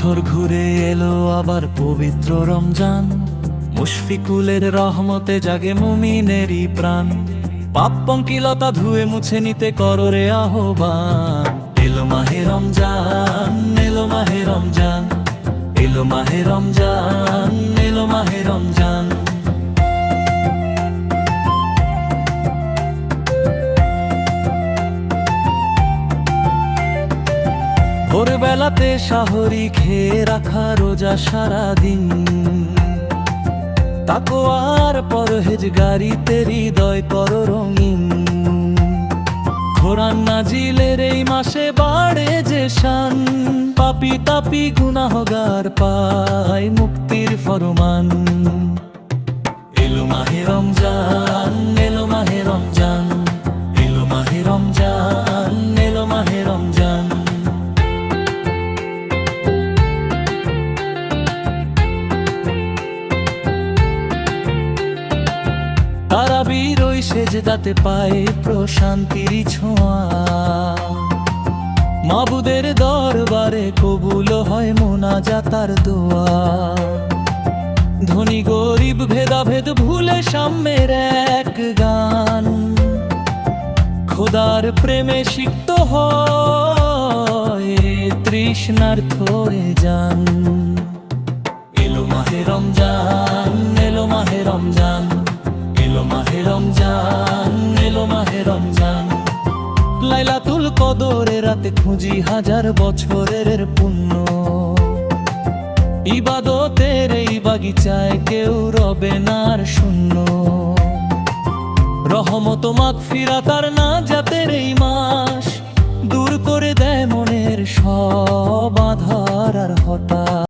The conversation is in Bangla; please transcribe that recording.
বছর ঘুরে এলো আবার পবিত্র রমজান, মুশফিকুলের রহমতে জাগে মুমিনেরই প্রাণ। পাপ পঙ্কিলতা ধুয়ে মুছে নিতে করো রে আহ্বান। এলো মাহে রমজান, এলো মাহে রমজান, এলো মাহে রমজান, এলো মাহে রমজান। ভোরবেলাতে সাহরি খেয়ে রাখা রোজা সারাদিন, তাকওয়ার পরহেজগারিতে হৃদয় করো রঙিন। কোরআন নাজিলের এই মাসে বাড়ে যে শান, পাপী তাপী গুনাহগার পায় মুক্তির ফরমান। এলো মাহে রমজান, এলো মাহে রমজান, এলো মাহে রমজান, এলো মাহে রমজান। তারাবির ওই সেজদাতে পায় প্রশান্তির ছোঁয়া, মাবুদের দরবারে কবুল হয় মোনাজাতার দোয়া। ধনী গরিব ভেদাভেদ ভুলে সাম্যের এক গান, খোদার প্রেমে সিক্ত হয় তৃষ্ণার্থ এ জান। এলো মাহে রমজান, এলো মাহে রমজান, এলো মাহে রমজান, এলো মাহে রমজান। লাইলাতুল কদরে রাতে খুঁজি হাজার বছরের পুণ্য, ইবাদতের এই বাগিচায় কেউ রবে না আর শূন্য। রহমত মাগফিরাত আর নাজাতের এই